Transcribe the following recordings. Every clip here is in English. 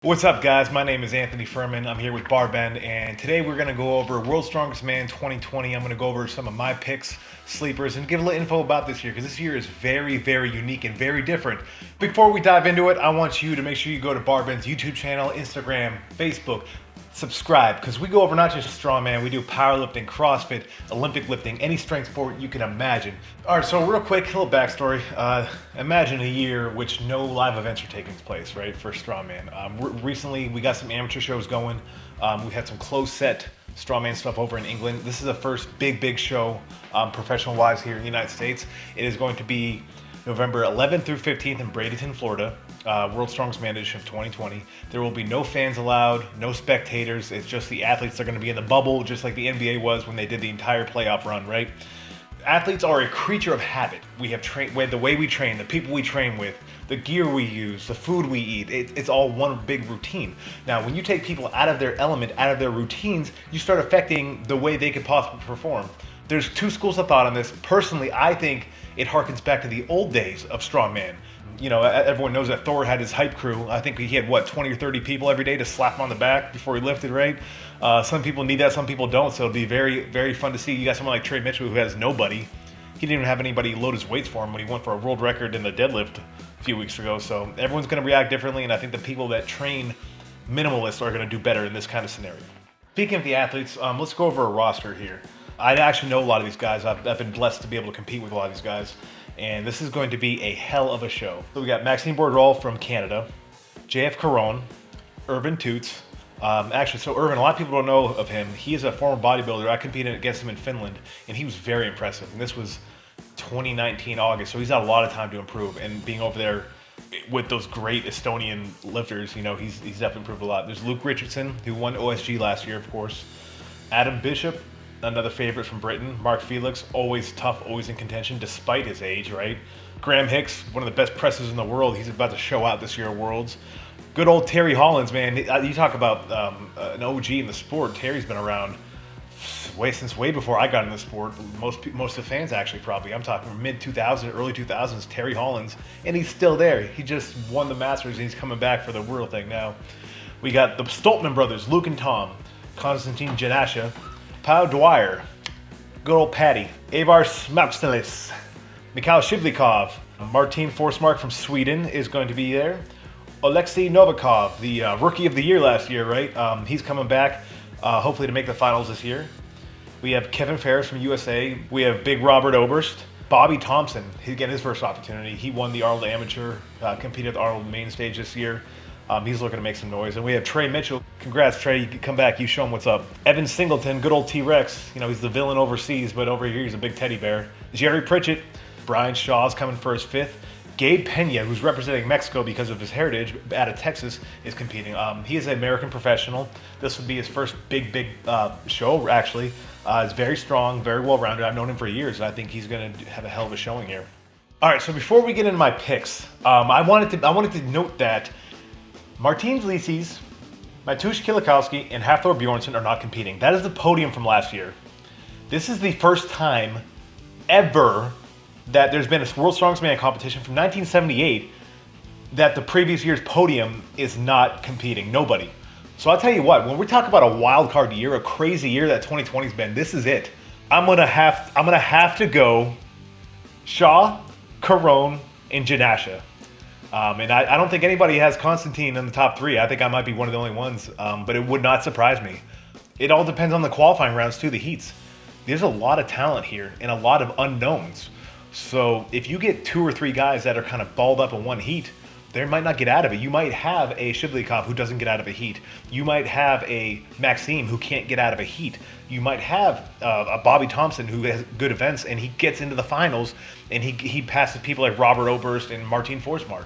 What's up, guys? My name is Anthony Furman. I'm here with BarBend, and today we're going to go over World's Strongest Man 2020. I'm going to go over some of my picks, sleepers, and give a little info about this year, because this year is very, very unique and very different. Before we dive into it, I want you to make sure you go to BarBend's YouTube channel, Instagram, Facebook, subscribe, because we go over not just strongman, we do powerlifting, CrossFit, Olympic lifting, any strength sport you can imagine. All right, so real quick, a little backstory. Imagine a year which no live events are taking place, right, for strongman. Recently, we got some amateur shows going. We had some close set strongman stuff over in England. This is the first big show, professional-wise, here in the United States. It is going to be November 11th through 15th in Bradenton, Florida. World's Strongest Man edition of 2020. There will be no fans allowed, no spectators. It's just the athletes that are going to be in the bubble, just like the NBA was when they did the entire playoff run, right? Athletes are a creature of habit. We have the way we train, the people we train with, the gear we use, the food we eat. It's all one big routine. Now, when you take people out of their element, out of their routines, you start affecting the way they could possibly perform. There's two schools of thought on this. Personally, I think it harkens back to the old days of strongman. You know, everyone knows that Thor had his hype crew. I think he had, 20 or 30 people every day to slap him on the back before he lifted, right? Some people need that, some people don't, so it'll be very, very fun to see. You got someone like Trey Mitchell who has nobody. He didn't even have anybody load his weights for him when he went for a world record in the deadlift a few weeks ago. So everyone's going to react differently, and I think the people that train minimalists are going to do better in this kind of scenario. Speaking of the athletes, let's go over a roster here. I actually know a lot of these guys. I've been blessed to be able to compete with a lot of these guys. And this is going to be a hell of a show. So we got Maxime Boudreault from Canada, JF Caron, Ervin Toots. So Ervin, a lot of people don't know of him. He is a former bodybuilder. I competed against him in Finland, and he was very impressive. And this was 2019 August, so he's had a lot of time to improve. And being over there with those great Estonian lifters, you know, he's definitely improved a lot. There's Luke Richardson, who won OSG last year, of course. Adam Bishop, another favorite from Britain. Mark Felix, always tough, always in contention, despite his age, right? Graham Hicks, one of the best pressers in the world. He's about to show out this year at Worlds. Good old Terry Hollands, man. You talk about an OG in the sport. Terry's been around since way before I got in the sport. Most of the fans, actually, probably. I'm talking mid-2000s, early 2000s, Terry Hollands. And he's still there. He just won the Masters, and he's coming back for the world thing now. We got the Stoltman brothers, Luke and Tom, Konstantine Janashia, Pau Dwyer, good old Patty, Aivars Smaukstelis, Mikhail Shivlyakov, Martin Forsmark from Sweden is going to be there. Oleksii Novikov, the rookie of the year last year, right? He's coming back, hopefully to make the finals this year. We have Kevin Ferris from USA. We have Big Robert Oberst. Bobby Thompson, he's getting his first opportunity. He won the Arnold Amateur, competed at the Arnold main stage this year. He's looking to make some noise. And we have Trey Mitchell. Congrats, Trey. You can come back. You show him what's up. Evan Singleton, good old T-Rex. You know, he's the villain overseas, but over here he's a big teddy bear. Jerry Pritchett. Brian Shaw's coming for his fifth. Gabe Pena, who's representing Mexico because of his heritage, out of Texas, is competing. He is an American professional. This would be his first big show, actually. He's very strong, very well-rounded. I've known him for years, and I think he's going to have a hell of a showing here. All right, so before we get into my picks, I wanted to note that Martins Licis, Kieliszkowski, and Thor Bjornsson are not competing. That is the podium from last year. This is the first time ever that there's been a World's Strongest Man competition from 1978 that the previous year's podium is not competing. Nobody. So I'll tell you what, when we talk about a wild card year, a crazy year that 2020's been, this is it. I'm gonna have to go Shaw, Caron, and Janashia. And I don't think anybody has Konstantine in the top three. I think I might be one of the only ones, but it would not surprise me. It all depends on the qualifying rounds too, the heats. There's a lot of talent here and a lot of unknowns. So if you get two or three guys that are kind of balled up in one heat, they might not get out of it. You might have a Shivlyakov who doesn't get out of a heat. You might have a Maxime who can't get out of a heat. You might have a Bobby Thompson who has good events and he gets into the finals and he passes people like Robert Oberst and Martin Forsmark.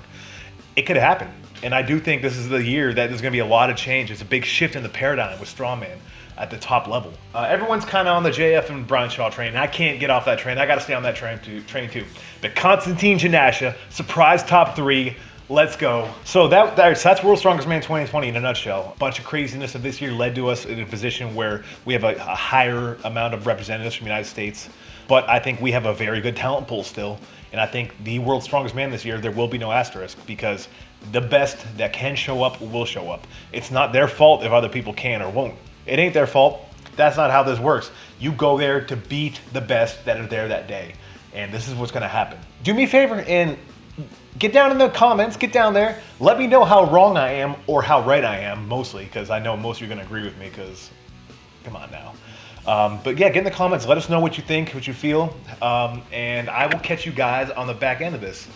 It could happen. And I do think this is the year that there's going to be a lot of change. It's a big shift in the paradigm with strongman at the top level. Everyone's kind of on the JF and Brian Shaw train. And I can't get off that train. I got to stay on that train too. But Konstantine Janashia, surprise top three. Let's go. So that's World's Strongest Man 2020 in a nutshell. A bunch of craziness of this year led to us in a position where we have a higher amount of representatives from the United States. But I think we have a very good talent pool still. And I think the World's Strongest Man this year, there will be no asterisk because The best that can show up will show up. It's not their fault if other people can or won't. It ain't their fault. That's not how this works. You go there to beat the best that are there that day. And this is what's gonna happen. Do me a favor and get down in the comments, get down there. Let me know how wrong I am or how right I am, mostly, because I know most of you are gonna agree with me, because come on now. But yeah, get in the comments. Let us know what you think, what you feel. And I will catch you guys on the back end of this.